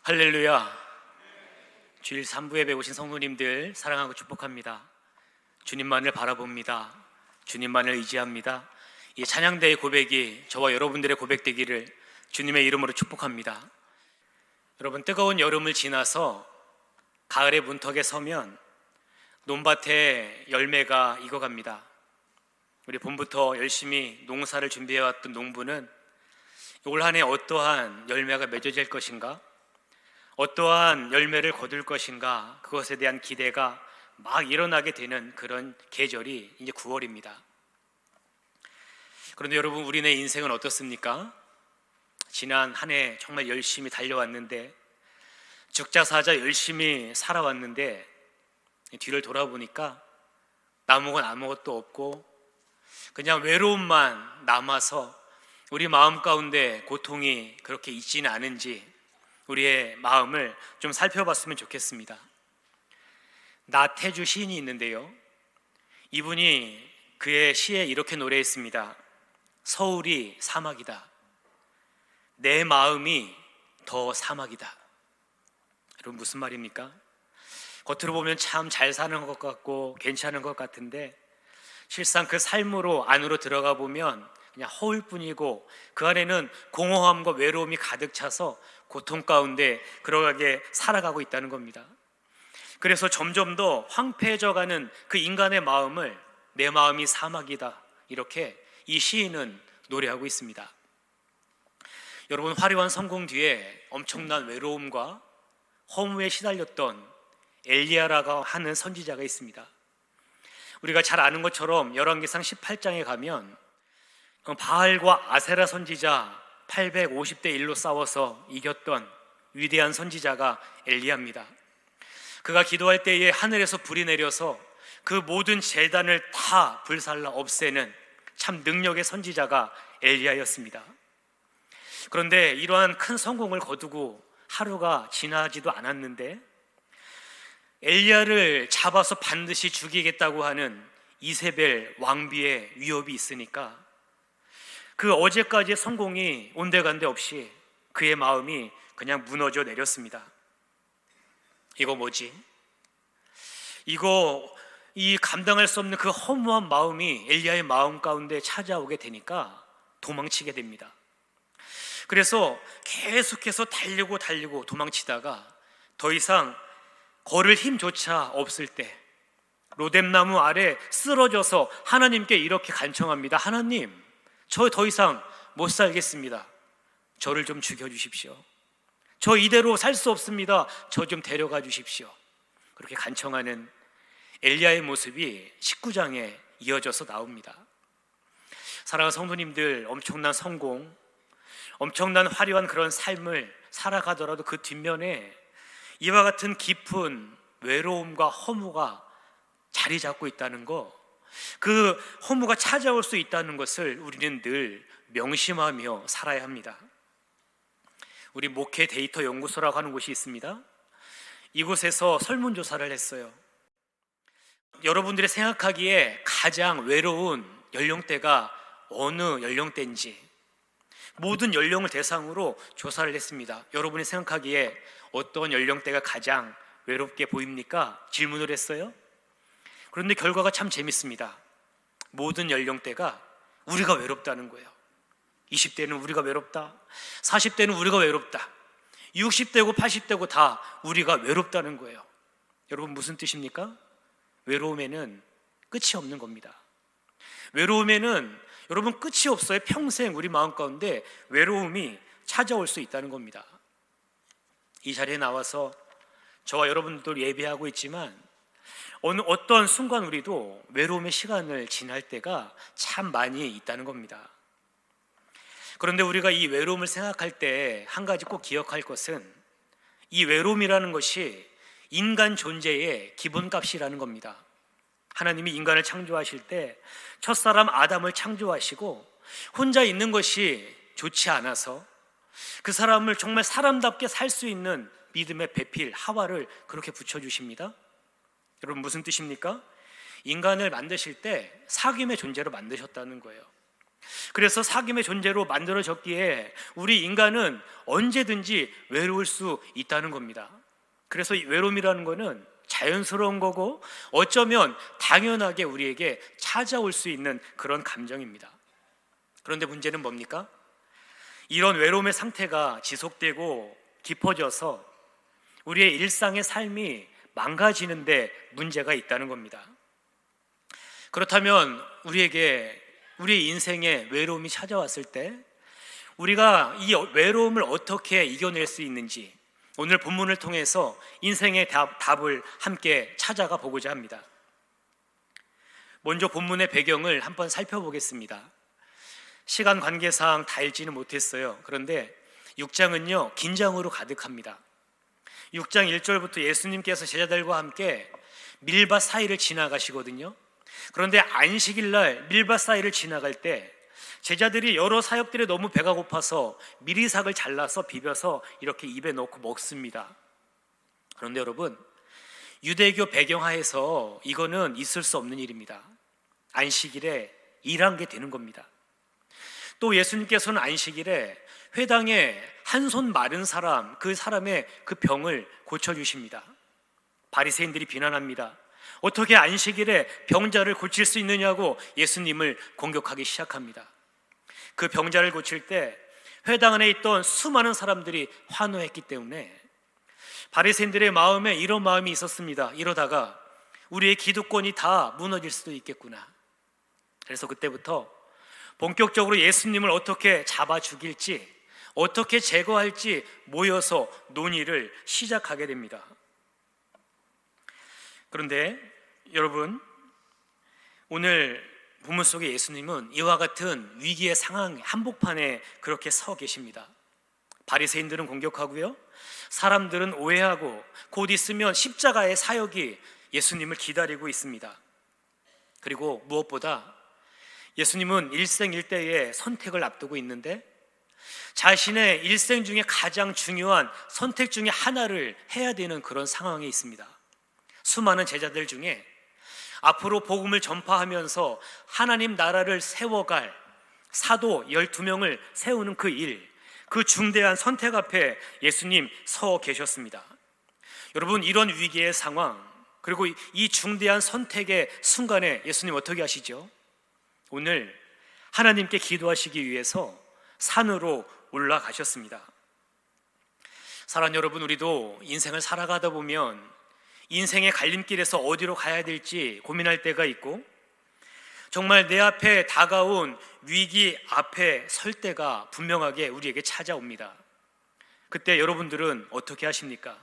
할렐루야. 주일 3부 예배 오신 성도님들 사랑하고 축복합니다. 주님만을 바라봅니다. 주님만을 의지합니다. 이 찬양대의 고백이 저와 여러분들의 고백되기를 주님의 이름으로 축복합니다. 여러분, 뜨거운 여름을 지나서 가을의 문턱에 서면 논밭에 열매가 익어갑니다. 우리 봄부터 열심히 농사를 준비해왔던 농부는 올 한 해 어떠한 열매가 맺어질 것인가, 어떠한 열매를 거둘 것인가, 그것에 대한 기대가 막 일어나게 되는 그런 계절이 이제 9월입니다. 그런데 여러분, 우리네 인생은 어떻습니까? 지난 한 해 정말 열심히 달려왔는데, 적자사자 열심히 살아왔는데 뒤를 돌아보니까 남은 아무것도 없고 그냥 외로움만 남아서 우리 마음 가운데 고통이 그렇게 있지는 않은지 우리의 마음을 좀 살펴봤으면 좋겠습니다. 나태주 시인이 있는데요, 이분이 그의 시에 이렇게 노래했습니다. 서울이 사막이다. 내 마음이 더 사막이다. 여러분, 무슨 말입니까? 겉으로 보면 참 잘 사는 것 같고 괜찮은 것 같은데 실상 그 삶으로 안으로 들어가 보면 그냥 허울뿐이고 그 안에는 공허함과 외로움이 가득 차서 고통 가운데 그러하게 살아가고 있다는 겁니다. 그래서 점점 더 황폐해져가는 그 인간의 마음을 내 마음이 사막이다, 이렇게 이 시인은 노래하고 있습니다. 여러분, 화려한 성공 뒤에 엄청난 외로움과 허무에 시달렸던 엘리야라고 하는 선지자가 있습니다. 우리가 잘 아는 것처럼 열왕기상 18장에 가면 바알과 아세라 선지자 850대 1로 싸워서 이겼던 위대한 선지자가 엘리야입니다. 그가 기도할 때에 하늘에서 불이 내려서 그 모든 제단을 다 불살라 없애는 참 능력의 선지자가 엘리야였습니다. 그런데 이러한 큰 성공을 거두고 하루가 지나지도 않았는데 엘리야를 잡아서 반드시 죽이겠다고 하는 이세벨 왕비의 위협이 있으니까 그 어제까지의 성공이 온데간데 없이 그의 마음이 그냥 무너져 내렸습니다. 이거 뭐지? 이 감당할 수 없는 그 허무한 마음이 엘리야의 마음 가운데 찾아오게 되니까 도망치게 됩니다. 그래서 계속해서 달리고 도망치다가 더 이상 걸을 힘조차 없을 때 로뎀나무 아래 쓰러져서 하나님께 이렇게 간청합니다. 하나님, 저 더 이상 못 살겠습니다. 저를 좀 죽여주십시오. 저 이대로 살 수 없습니다. 저 좀 데려가 주십시오. 그렇게 간청하는 엘리야의 모습이 19장에 이어져서 나옵니다. 사랑하는 성도님들, 엄청난 성공, 엄청난 화려한 그런 삶을 살아가더라도 그 뒷면에 이와 같은 깊은 외로움과 허무가 자리 잡고 있다는 거, 그 허무가 찾아올 수 있다는 것을 우리는 늘 명심하며 살아야 합니다. 우리 목회 데이터 연구소라고 하는 곳이 있습니다. 이곳에서 설문조사를 했어요. 여러분들이 생각하기에 가장 외로운 연령대가 어느 연령대인지 모든 연령을 대상으로 조사를 했습니다. 여러분이 생각하기에 어떤 연령대가 가장 외롭게 보입니까? 질문을 했어요. 그런데 결과가 참 재밌습니다. 모든 연령대가 우리가 외롭다는 거예요. 20대는 우리가 외롭다, 40대는 우리가 외롭다, 60대고 80대고 다 우리가 외롭다는 거예요. 여러분, 무슨 뜻입니까? 외로움에는 끝이 없는 겁니다. 외로움에는 여러분 끝이 없어요. 평생 우리 마음 가운데 외로움이 찾아올 수 있다는 겁니다. 이 자리에 나와서 저와 여러분들 예배하고 있지만 어떤 순간 우리도 외로움의 시간을 지날 때가 참 많이 있다는 겁니다. 그런데 우리가 이 외로움을 생각할 때 한 가지 꼭 기억할 것은 이 외로움이라는 것이 인간 존재의 기본값이라는 겁니다. 하나님이 인간을 창조하실 때 첫사람 아담을 창조하시고 혼자 있는 것이 좋지 않아서 그 사람을 정말 사람답게 살 수 있는 믿음의 배필 하와를 그렇게 붙여주십니다. 여러분, 무슨 뜻입니까? 인간을 만드실 때 사귐의 존재로 만드셨다는 거예요. 그래서 사귐의 존재로 만들어졌기에 우리 인간은 언제든지 외로울 수 있다는 겁니다. 그래서 이 외로움이라는 것은 자연스러운 거고 어쩌면 당연하게 우리에게 찾아올 수 있는 그런 감정입니다. 그런데 문제는 뭡니까? 이런 외로움의 상태가 지속되고 깊어져서 우리의 일상의 삶이 망가지는데 문제가 있다는 겁니다. 그렇다면 우리의 인생에 외로움이 찾아왔을 때 우리가 이 외로움을 어떻게 이겨낼 수 있는지 오늘 본문을 통해서 인생의 답을 함께 찾아가 보고자 합니다. 먼저 본문의 배경을 한번 살펴보겠습니다. 시간 관계상 다 읽지는 못했어요. 그런데 6장은요 긴장으로 가득합니다. 6장 1절부터 예수님께서 제자들과 함께 밀밭 사이를 지나가시거든요. 그런데 안식일 날 밀밭 사이를 지나갈 때 제자들이 여러 사역들에 너무 배가 고파서 미리삭을 잘라서 비벼서 이렇게 입에 넣고 먹습니다. 그런데 여러분, 유대교 배경하에서 이거는 있을 수 없는 일입니다. 안식일에 일한 게 되는 겁니다. 또 예수님께서는 안식일에 회당에 한 손 마른 사람, 그 사람의 그 병을 고쳐주십니다. 바리새인들이 비난합니다. 어떻게 안식일에 병자를 고칠 수 있느냐고 예수님을 공격하기 시작합니다. 그 병자를 고칠 때 회당 안에 있던 수많은 사람들이 환호했기 때문에 바리새인들의 마음에 이런 마음이 있었습니다. 이러다가 우리의 기득권이 다 무너질 수도 있겠구나. 그래서 그때부터 본격적으로 예수님을 어떻게 잡아 죽일지, 어떻게 제거할지 모여서 논의를 시작하게 됩니다. 그런데 여러분, 오늘 본문 속의 예수님은 이와 같은 위기의 상황 한복판에 그렇게 서 계십니다. 바리새인들은 공격하고요, 사람들은 오해하고 곧 있으면 십자가의 사역이 예수님을 기다리고 있습니다. 그리고 무엇보다 예수님은 일생일대의 선택을 앞두고 있는데 자신의 일생 중에 가장 중요한 선택 중에 하나를 해야 되는 그런 상황에 있습니다. 수많은 제자들 중에 앞으로 복음을 전파하면서 하나님 나라를 세워갈 사도 12명을 세우는 그 일, 그 중대한 선택 앞에 예수님 서 계셨습니다. 여러분, 이런 위기의 상황, 그리고 이 중대한 선택의 순간에 예수님 어떻게 하시죠? 오늘 하나님께 기도하시기 위해서 산으로 올라가셨습니다. 사랑하는 여러분, 우리도 인생을 살아가다 보면 인생의 갈림길에서 어디로 가야 될지 고민할 때가 있고 정말 내 앞에 다가온 위기 앞에 설 때가 분명하게 우리에게 찾아옵니다. 그때 여러분들은 어떻게 하십니까?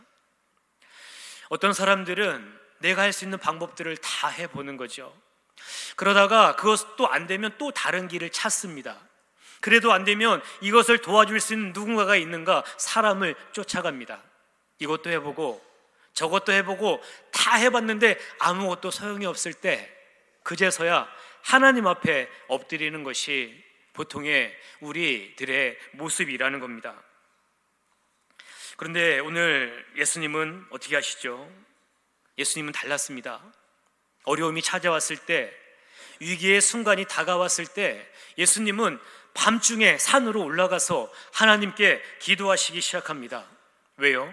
어떤 사람들은 내가 할 수 있는 방법들을 다 해보는 거죠. 그러다가 그것도 안 되면 또 다른 길을 찾습니다. 그래도 안 되면 이것을 도와줄 수 있는 누군가가 있는가 사람을 쫓아갑니다. 이것도 해보고 저것도 해보고 다 해봤는데 아무것도 소용이 없을 때 그제서야 하나님 앞에 엎드리는 것이 보통의 우리들의 모습이라는 겁니다. 그런데 오늘 예수님은 어떻게 하시죠? 예수님은 달랐습니다. 어려움이 찾아왔을 때, 위기의 순간이 다가왔을 때 예수님은 밤중에 산으로 올라가서 하나님께 기도하시기 시작합니다. 왜요?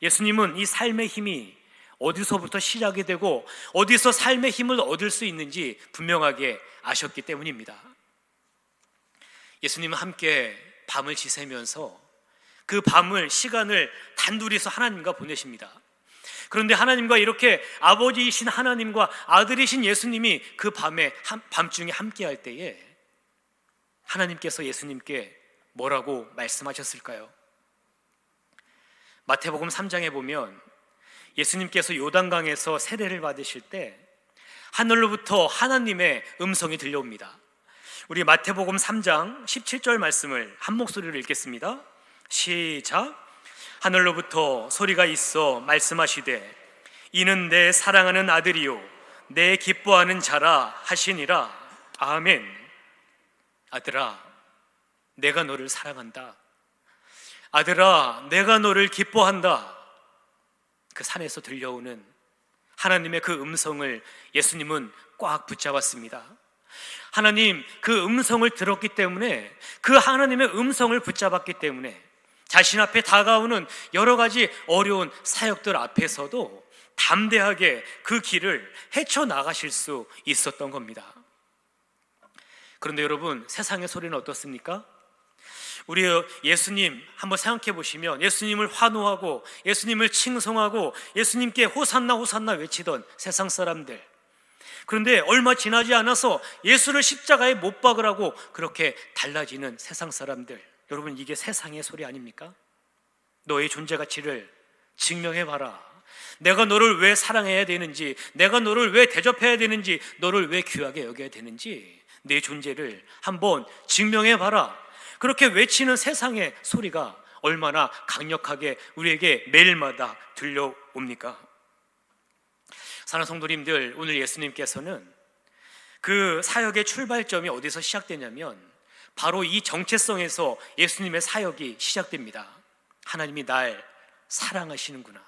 예수님은 이 삶의 힘이 어디서부터 시작이 되고 어디서 삶의 힘을 얻을 수 있는지 분명하게 아셨기 때문입니다. 예수님은 함께 밤을 지새면서 그 밤을, 시간을 단둘이서 하나님과 보내십니다. 그런데 하나님과 이렇게 아버지이신 하나님과 아들이신 예수님이 그 밤중에 함께 할 때에 하나님께서 예수님께 뭐라고 말씀하셨을까요? 마태복음 3장에 보면 예수님께서 요단강에서 세례를 받으실 때 하늘로부터 하나님의 음성이 들려옵니다. 우리 마태복음 3장 17절 말씀을 한 목소리로 읽겠습니다. 시작. 하늘로부터 소리가 있어 말씀하시되 이는 내 사랑하는 아들이요 내 기뻐하는 자라 하시니라. 아멘. 아들아, 내가 너를 사랑한다. 아들아, 내가 너를 기뻐한다. 그 산에서 들려오는 하나님의 그 음성을 예수님은 꽉 붙잡았습니다. 하나님 그 음성을 들었기 때문에, 그 하나님의 음성을 붙잡았기 때문에 자신 앞에 다가오는 여러 가지 어려운 사역들 앞에서도 담대하게 그 길을 헤쳐나가실 수 있었던 겁니다. 그런데 여러분, 세상의 소리는 어떻습니까? 우리 예수님 한번 생각해 보시면, 예수님을 환호하고 예수님을 칭송하고 예수님께 호산나 호산나 외치던 세상 사람들, 그런데 얼마 지나지 않아서 예수를 십자가에 못 박으라고 그렇게 달라지는 세상 사람들, 여러분, 이게 세상의 소리 아닙니까? 너의 존재 가치를 증명해봐라. 내가 너를 왜 사랑해야 되는지, 내가 너를 왜 대접해야 되는지, 너를 왜 귀하게 여겨야 되는지 내 존재를 한번 증명해봐라. 그렇게 외치는 세상의 소리가 얼마나 강력하게 우리에게 매일마다 들려옵니까? 사랑하는 성도님들, 오늘 예수님께서는 그 사역의 출발점이 어디서 시작되냐면 바로 이 정체성에서 예수님의 사역이 시작됩니다. 하나님이 날 사랑하시는구나,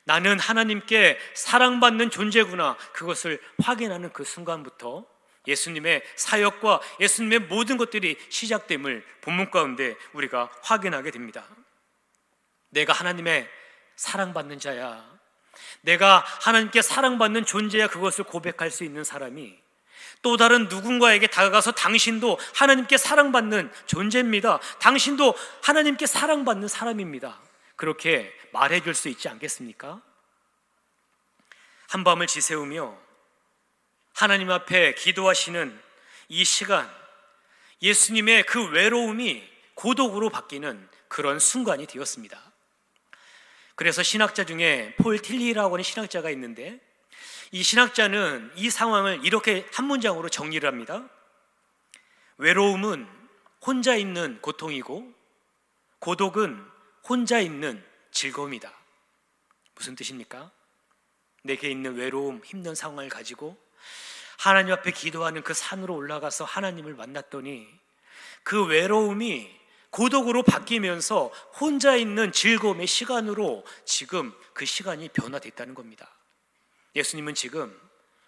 나는 하나님께 사랑받는 존재구나, 그것을 확인하는 그 순간부터 예수님의 사역과 예수님의 모든 것들이 시작됨을 본문 가운데 우리가 확인하게 됩니다. 내가 하나님의 사랑받는 자야, 내가 하나님께 사랑받는 존재야, 그것을 고백할 수 있는 사람이 또 다른 누군가에게 다가가서 당신도 하나님께 사랑받는 존재입니다, 당신도 하나님께 사랑받는 사람입니다, 그렇게 말해줄 수 있지 않겠습니까? 한밤을 지새우며 하나님 앞에 기도하시는 이 시간, 예수님의 그 외로움이 고독으로 바뀌는 그런 순간이 되었습니다. 그래서 신학자 중에 폴 틸리라고 하는 신학자가 있는데, 이 신학자는 이 상황을 이렇게 한 문장으로 정리를 합니다. 외로움은 혼자 있는 고통이고 고독은 혼자 있는 즐거움이다. 무슨 뜻입니까? 내게 있는 외로움, 힘든 상황을 가지고 하나님 앞에 기도하는 그 산으로 올라가서 하나님을 만났더니 그 외로움이 고독으로 바뀌면서 혼자 있는 즐거움의 시간으로 지금 그 시간이 변화됐다는 겁니다. 예수님은 지금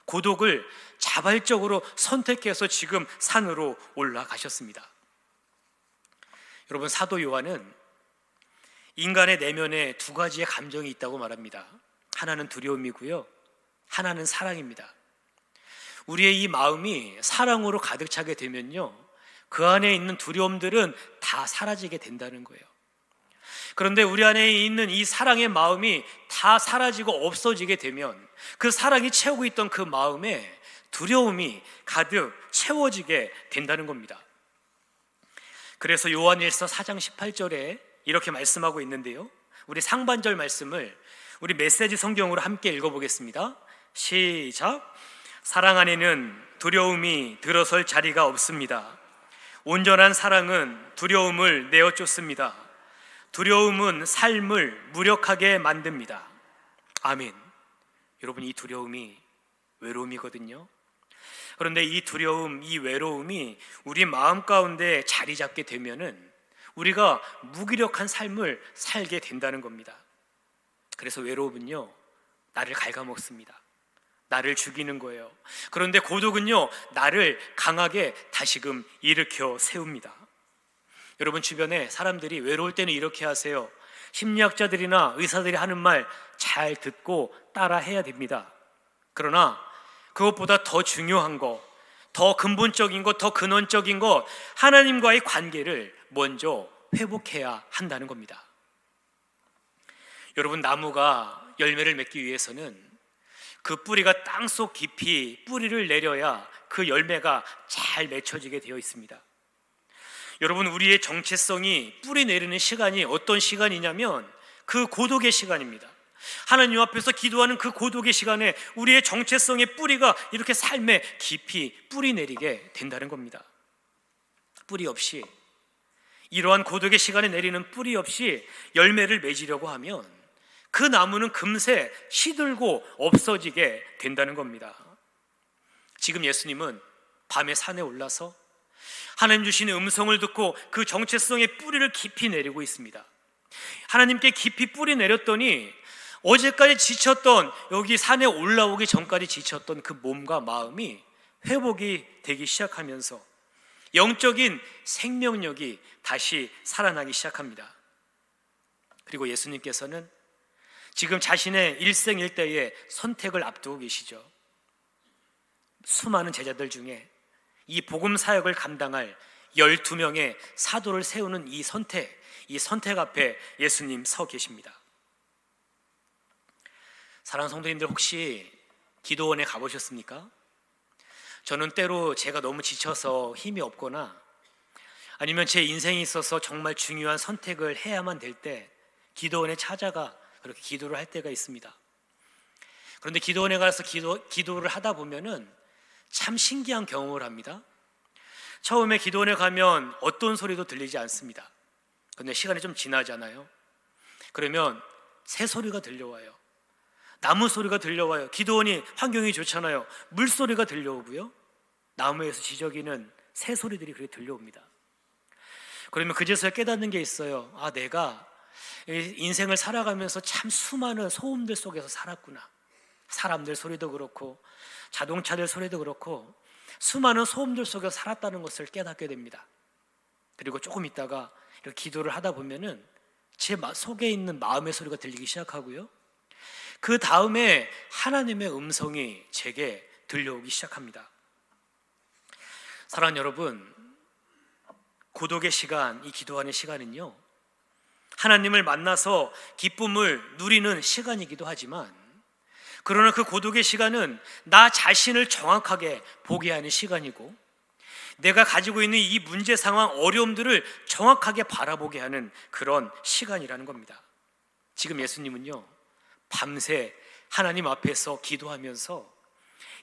고독을 자발적으로 선택해서 지금 산으로 올라가셨습니다. 여러분, 사도 요한은 인간의 내면에 두 가지의 감정이 있다고 말합니다. 하나는 두려움이고요, 하나는 사랑입니다. 우리의 이 마음이 사랑으로 가득 차게 되면요, 그 안에 있는 두려움들은 다 사라지게 된다는 거예요. 그런데 우리 안에 있는 이 사랑의 마음이 다 사라지고 없어지게 되면 그 사랑이 채우고 있던 그 마음에 두려움이 가득 채워지게 된다는 겁니다. 그래서 요한일서 4장 18절에 이렇게 말씀하고 있는데요, 우리 상반절 말씀을 우리 메시지 성경으로 함께 읽어보겠습니다. 시작. 사랑 안에는 두려움이 들어설 자리가 없습니다. 온전한 사랑은 두려움을 내어쫓습니다. 두려움은 삶을 무력하게 만듭니다. 아멘. 여러분, 이 두려움이 외로움이거든요. 그런데 이 두려움, 이 외로움이 우리 마음 가운데 자리 잡게 되면은 우리가 무기력한 삶을 살게 된다는 겁니다. 그래서 외로움은요, 나를 갉아먹습니다. 나를 죽이는 거예요. 그런데 고독은요, 나를 강하게 다시금 일으켜 세웁니다. 여러분, 주변에 사람들이 외로울 때는 이렇게 하세요. 심리학자들이나 의사들이 하는 말 잘 듣고 따라 해야 됩니다. 그러나 그것보다 더 중요한 것, 더 근본적인 것, 더 근원적인 것, 하나님과의 관계를 먼저 회복해야 한다는 겁니다. 여러분, 나무가 열매를 맺기 위해서는 그 뿌리가 땅속 깊이 뿌리를 내려야 그 열매가 잘 맺혀지게 되어 있습니다. 여러분, 우리의 정체성이 뿌리 내리는 시간이 어떤 시간이냐면 그 고독의 시간입니다. 하나님 앞에서 기도하는 그 고독의 시간에 우리의 정체성의 뿌리가 이렇게 삶에 깊이 뿌리 내리게 된다는 겁니다. 뿌리 없이, 이러한 고독의 시간에 내리는 뿌리 없이 열매를 맺으려고 하면 그 나무는 금세 시들고 없어지게 된다는 겁니다. 지금 예수님은 밤에 산에 올라서 하나님 주시는 음성을 듣고 그 정체성의 뿌리를 깊이 내리고 있습니다. 하나님께 깊이 뿌리 내렸더니 어제까지 지쳤던, 여기 산에 올라오기 전까지 지쳤던 그 몸과 마음이 회복이 되기 시작하면서 영적인 생명력이 다시 살아나기 시작합니다. 그리고 예수님께서는 지금 자신의 일생일대의 선택을 앞두고 계시죠. 수많은 제자들 중에 이 복음 사역을 감당할 12명의 사도를 세우는 이 선택 앞에 예수님 서 계십니다. 사랑하는 성도님들, 혹시 기도원에 가보셨습니까? 저는 때로 제가 너무 지쳐서 힘이 없거나 아니면 제 인생에 있어서 정말 중요한 선택을 해야만 될 때 기도원에 찾아가 그렇게 기도를 할 때가 있습니다. 그런데 기도원에 가서 기도를 하다 보면은 참 신기한 경험을 합니다. 처음에 기도원에 가면 어떤 소리도 들리지 않습니다. 그런데 시간이 좀 지나잖아요. 그러면 새 소리가 들려와요. 나무 소리가 들려와요. 기도원이 환경이 좋잖아요. 물소리가 들려오고요. 나무에서 지저귀는 새 소리들이 그렇게 들려옵니다. 그러면 그제서야 깨닫는 게 있어요. 아, 내가 인생을 살아가면서 참 수많은 소음들 속에서 살았구나. 사람들 소리도 그렇고 자동차들 소리도 그렇고 수많은 소음들 속에서 살았다는 것을 깨닫게 됩니다. 그리고 조금 있다가 이렇게 기도를 하다 보면은 제 속에 있는 마음의 소리가 들리기 시작하고요. 그 다음에 하나님의 음성이 제게 들려오기 시작합니다. 사랑하는 여러분, 고독의 시간, 이 기도하는 시간은요, 하나님을 만나서 기쁨을 누리는 시간이기도 하지만, 그러나 그 고독의 시간은 나 자신을 정확하게 보게 하는 시간이고, 내가 가지고 있는 이 문제 상황, 어려움들을 정확하게 바라보게 하는 그런 시간이라는 겁니다. 지금 예수님은요, 밤새 하나님 앞에서 기도하면서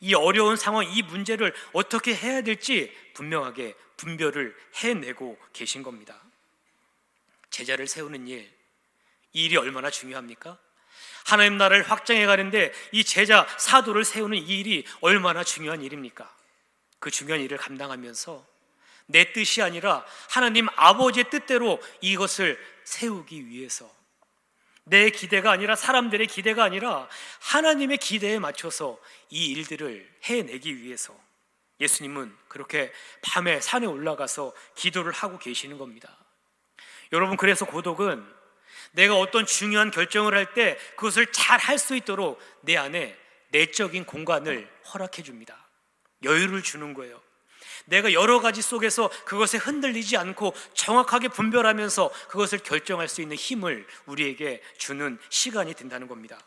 이 어려운 상황, 이 문제를 어떻게 해야 될지 분명하게 분별을 해내고 계신 겁니다. 제자를 세우는 일, 이 일이 얼마나 중요합니까? 하나님 나라를 확장해 가는데 이 제자, 사도를 세우는 이 일이 얼마나 중요한 일입니까? 그 중요한 일을 감당하면서 내 뜻이 아니라 하나님 아버지의 뜻대로 이것을 세우기 위해서, 내 기대가 아니라 사람들의 기대가 아니라 하나님의 기대에 맞춰서 이 일들을 해내기 위해서 예수님은 그렇게 밤에 산에 올라가서 기도를 하고 계시는 겁니다. 여러분, 그래서 고독은 내가 어떤 중요한 결정을 할 때 그것을 잘 할 수 있도록 내 안에 내적인 공간을 허락해 줍니다. 여유를 주는 거예요. 내가 여러 가지 속에서 그것에 흔들리지 않고 정확하게 분별하면서 그것을 결정할 수 있는 힘을 우리에게 주는 시간이 된다는 겁니다.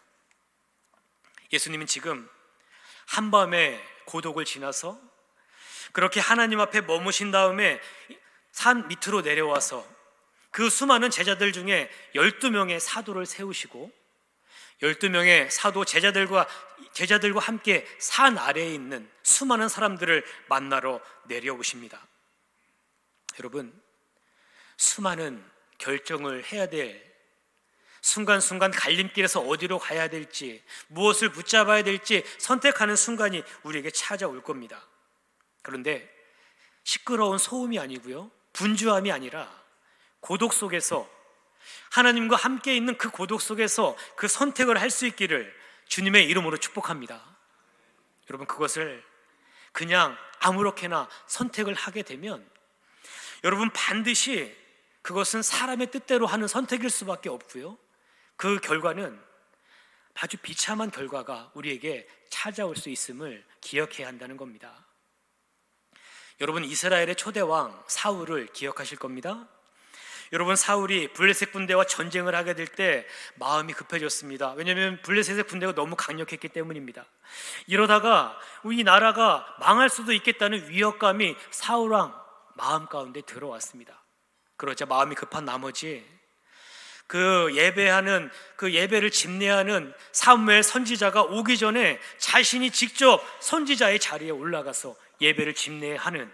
예수님은 지금 한밤의 고독을 지나서 그렇게 하나님 앞에 머무신 다음에 산 밑으로 내려와서 그 수많은 제자들 중에 12명의 사도를 세우시고 12명의 사도 제자들과 함께 산 아래에 있는 수많은 사람들을 만나러 내려오십니다. 여러분, 수많은 결정을 해야 될 순간순간 갈림길에서 어디로 가야 될지, 무엇을 붙잡아야 될지 선택하는 순간이 우리에게 찾아올 겁니다. 그런데 시끄러운 소음이 아니고요, 분주함이 아니라 고독 속에서, 하나님과 함께 있는 그 고독 속에서 그 선택을 할 수 있기를 주님의 이름으로 축복합니다. 여러분, 그것을 그냥 아무렇게나 선택을 하게 되면 여러분 반드시 그것은 사람의 뜻대로 하는 선택일 수밖에 없고요, 그 결과는 아주 비참한 결과가 우리에게 찾아올 수 있음을 기억해야 한다는 겁니다. 여러분, 이스라엘의 초대왕 사울을 기억하실 겁니다. 여러분, 사울이 블레셋 군대와 전쟁을 하게 될 때 마음이 급해졌습니다. 왜냐하면 블레셋의 군대가 너무 강력했기 때문입니다. 이러다가 우리 나라가 망할 수도 있겠다는 위협감이 사울왕 마음 가운데 들어왔습니다. 그러자 마음이 급한 나머지 그 예배를 집례하는 사무엘 선지자가 오기 전에 자신이 직접 선지자의 자리에 올라가서 예배를 집례하는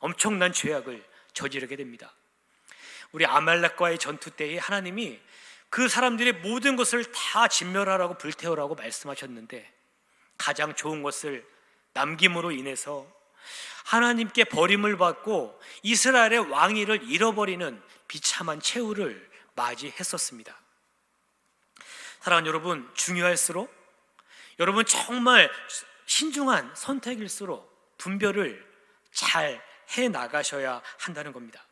엄청난 죄악을 저지르게 됩니다. 우리 아말렉과의 전투 때에 하나님이 그 사람들의 모든 것을 다 진멸하라고, 불태우라고 말씀하셨는데 가장 좋은 것을 남김으로 인해서 하나님께 버림을 받고 이스라엘의 왕위를 잃어버리는 비참한 최후를 맞이했었습니다. 사랑하는 여러분, 중요할수록, 여러분 정말 신중한 선택일수록 분별을 잘 해 나가셔야 한다는 겁니다.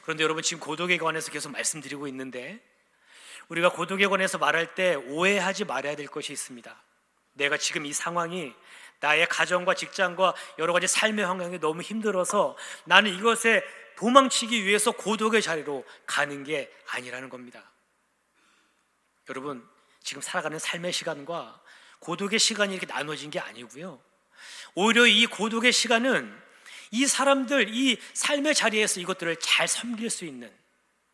그런데 여러분, 지금 고독에 관해서 계속 말씀드리고 있는데 우리가 고독에 관해서 말할 때 오해하지 말아야 될 것이 있습니다. 내가 지금 이 상황이 나의 가정과 직장과 여러 가지 삶의 환경이 너무 힘들어서 나는 이것에 도망치기 위해서 고독의 자리로 가는 게 아니라는 겁니다. 여러분, 지금 살아가는 삶의 시간과 고독의 시간이 이렇게 나눠진 게 아니고요, 오히려 이 고독의 시간은 이 사람들, 이 삶의 자리에서 이것들을 잘 섬길 수 있는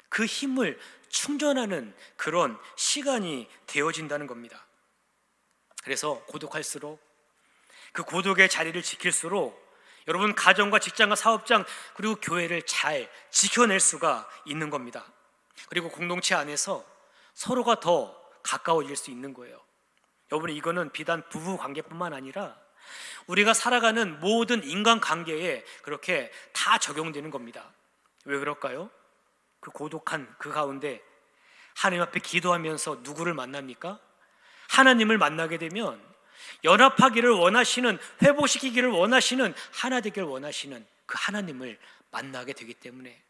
그 힘을 충전하는 그런 시간이 되어진다는 겁니다. 그래서 고독할수록, 그 고독의 자리를 지킬수록 여러분 가정과 직장과 사업장 그리고 교회를 잘 지켜낼 수가 있는 겁니다. 그리고 공동체 안에서 서로가 더 가까워질 수 있는 거예요. 여러분, 이거는 비단 부부 관계뿐만 아니라 우리가 살아가는 모든 인간관계에 그렇게 다 적용되는 겁니다. 왜 그럴까요? 그 고독한 그 가운데 하나님 앞에 기도하면서 누구를 만납니까? 하나님을 만나게 되면 연합하기를 원하시는, 회복시키기를 원하시는, 하나 되기를 원하시는 그 하나님을 만나게 되기 때문에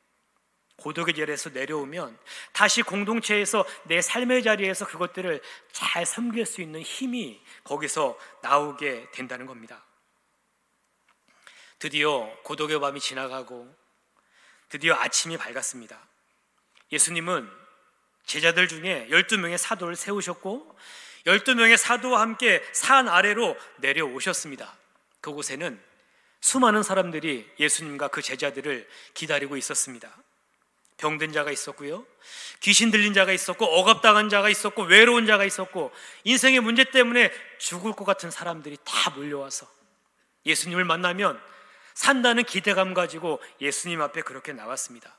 고독의 자리에서 내려오면 다시 공동체에서 내 삶의 자리에서 그것들을 잘 섬길 수 있는 힘이 거기서 나오게 된다는 겁니다. 드디어 고독의 밤이 지나가고 드디어 아침이 밝았습니다. 예수님은 제자들 중에 12명의 사도를 세우셨고 12명의 사도와 함께 산 아래로 내려오셨습니다. 그곳에는 수많은 사람들이 예수님과 그 제자들을 기다리고 있었습니다. 병든 자가 있었고요, 귀신 들린 자가 있었고, 억압당한 자가 있었고, 외로운 자가 있었고, 인생의 문제 때문에 죽을 것 같은 사람들이 다 몰려와서 예수님을 만나면 산다는 기대감 가지고 예수님 앞에 그렇게 나왔습니다.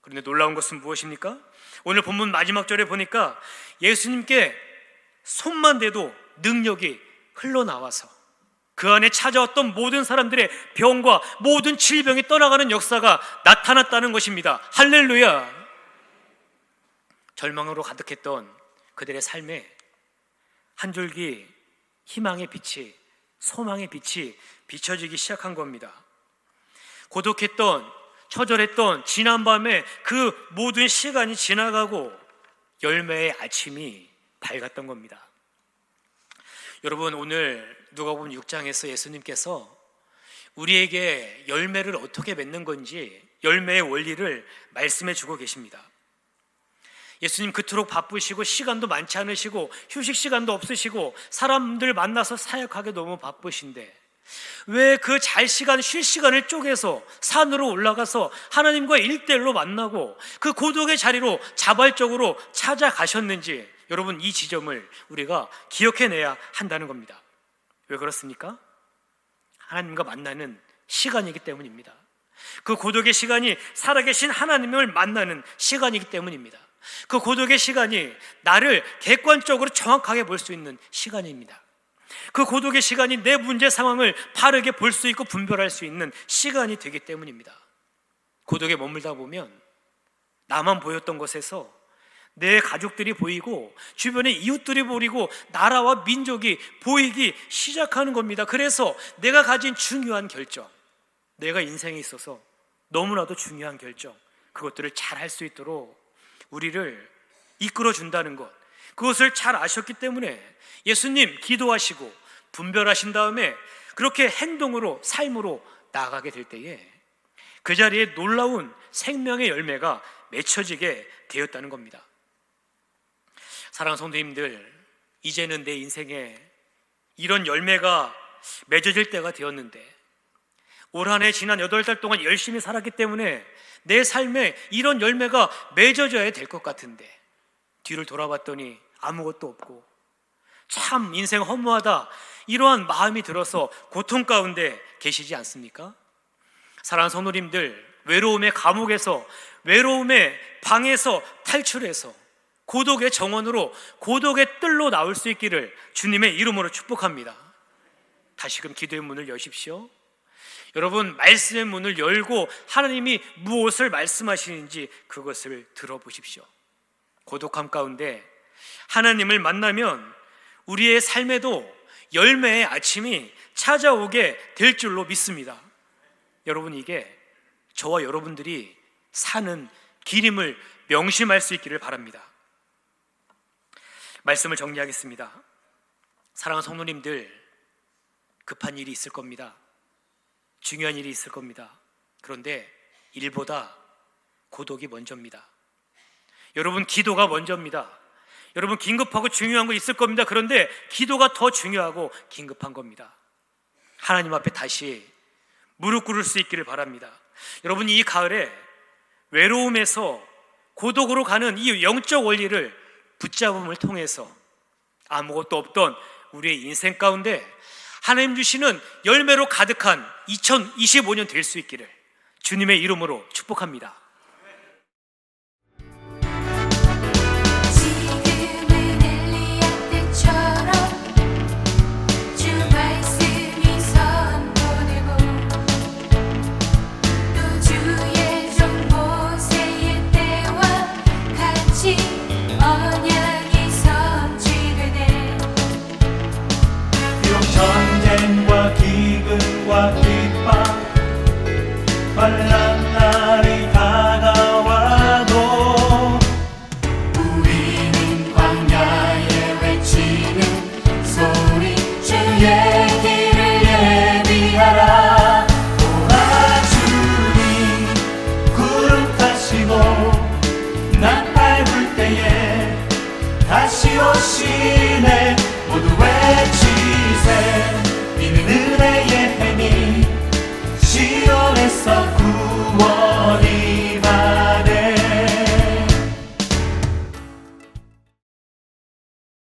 그런데 놀라운 것은 무엇입니까? 오늘 본문 마지막 절에 보니까 예수님께 손만 대도 능력이 흘러나와서 그 안에 찾아왔던 모든 사람들의 병과 모든 질병이 떠나가는 역사가 나타났다는 것입니다. 할렐루야! 절망으로 가득했던 그들의 삶에 한 줄기 희망의 빛이, 소망의 빛이 비춰지기 시작한 겁니다. 고독했던, 처절했던 지난밤에 그 모든 시간이 지나가고 열매의 아침이 밝았던 겁니다. 여러분, 오늘 누가복음 6장에서 예수님께서 우리에게 열매를 어떻게 맺는 건지 열매의 원리를 말씀해 주고 계십니다. 예수님 그토록 바쁘시고 시간도 많지 않으시고 휴식 시간도 없으시고 사람들 만나서 사역하기 너무 바쁘신데 왜 그 잘 시간, 쉴 시간을 쪼개서 산으로 올라가서 하나님과 1:1로 만나고 그 고독의 자리로 자발적으로 찾아가셨는지, 여러분 이 지점을 우리가 기억해내야 한다는 겁니다. 왜 그렇습니까? 하나님과 만나는 시간이기 때문입니다. 그 고독의 시간이 살아계신 하나님을 만나는 시간이기 때문입니다. 그 고독의 시간이 나를 객관적으로 정확하게 볼 수 있는 시간입니다. 그 고독의 시간이 내 문제 상황을 바르게 볼 수 있고 분별할 수 있는 시간이 되기 때문입니다. 고독에 머물다 보면 나만 보였던 것에서 내 가족들이 보이고 주변의 이웃들이 보이고 나라와 민족이 보이기 시작하는 겁니다. 그래서 내가 가진 중요한 결정, 내가 인생에 있어서 너무나도 중요한 결정, 그것들을 잘 할 수 있도록 우리를 이끌어 준다는 것, 그것을 잘 아셨기 때문에 예수님 기도하시고 분별하신 다음에 그렇게 행동으로, 삶으로 나아가게 될 때에 그 자리에 놀라운 생명의 열매가 맺혀지게 되었다는 겁니다. 사랑하는 성도님들, 이제는 내 인생에 이런 열매가 맺어질 때가 되었는데, 올 한 해 지난 8달 동안 열심히 살았기 때문에 내 삶에 이런 열매가 맺어져야 될 것 같은데 뒤를 돌아봤더니 아무것도 없고 참 인생 허무하다, 이러한 마음이 들어서 고통 가운데 계시지 않습니까? 사랑하는 성도님들, 외로움의 감옥에서, 외로움의 방에서 탈출해서 고독의 정원으로, 고독의 뜰로 나올 수 있기를 주님의 이름으로 축복합니다. 다시금 기도의 문을 여십시오. 여러분, 말씀의 문을 열고 하나님이 무엇을 말씀하시는지 그것을 들어보십시오. 고독함 가운데 하나님을 만나면 우리의 삶에도 열매의 아침이 찾아오게 될 줄로 믿습니다. 여러분, 이게 저와 여러분들이 사는 길임을 명심할 수 있기를 바랍니다. 말씀을 정리하겠습니다. 사랑하는 성도님들, 급한 일이 있을 겁니다. 중요한 일이 있을 겁니다. 그런데 일보다 고독이 먼저입니다. 여러분, 기도가 먼저입니다. 여러분, 긴급하고 중요한 거 있을 겁니다. 그런데 기도가 더 중요하고 긴급한 겁니다. 하나님 앞에 다시 무릎 꿇을 수 있기를 바랍니다. 여러분, 이 가을에 외로움에서 고독으로 가는 이 영적 원리를 붙잡음을 통해서 아무것도 없던 우리의 인생 가운데 하나님 주시는 열매로 가득한 2025년 될 수 있기를 주님의 이름으로 축복합니다.